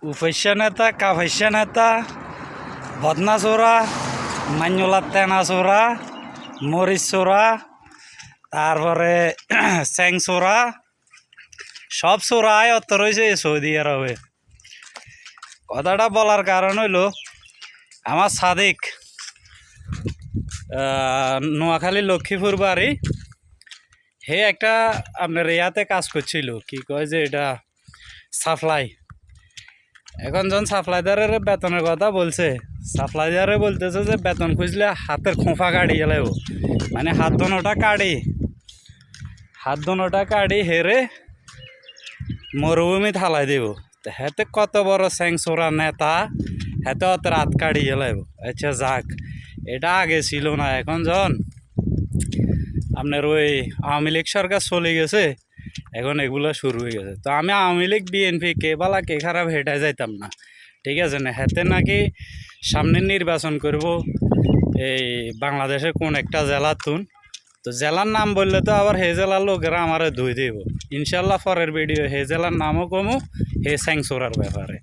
উফাইসা নেতা কাফাইসা নেতা বদনা চোরা মান্যলার তেনা চোরা মরিচ চোরা তারপরে স্যাং চোরা সব চোরাই অত রয়েছে সৌদি আরবে। কথাটা বলার কারণ হইল আমার সাদিক নোয়াখালী লক্ষ্মীপুর বাড়ি, হে একটা আপনার ইয়াতে কাজ করছিল, কি কয় যে এটা সাপ্লাই। এখন যখন সাপ্লাইদারের বেতনের কথা বলছে, সাপ্লাইদারে বলতেছে যে বেতন খুঁজলে হাতের খোঁফা কাটি গেলেও, মানে হাত দোনোটা কাটি হেরে মরুভূমি থালাই দেব। হেতে কত বড় স্যাংসোরা নেতা, হেতে অত রাত কাটি গেলেব। আচ্ছা যাক, এটা আগে ছিল না। এখন যখন আপনার ওই আওয়ামী লীগ সরকার চলে গেছে, এখন এগুলো শুরু হয়ে গেছে। তো আমি আওয়ামী লীগ বিএনপি কে বালা কে খারাপ হেঁটে যাইতাম না, ঠিক আছে না। হেতে নাকি সামনের নির্বাচন করব এই বাংলাদেশের কোন একটা জেলা তুন, তো জেলার নাম বললে তো আবার হে জেলার লোকেরা আমারে ধুই দেব। ইনশাল্লাহ পরের ভিডিও হে জেলার নামও কমু হে স্যাংসোরার ব্যাপারে।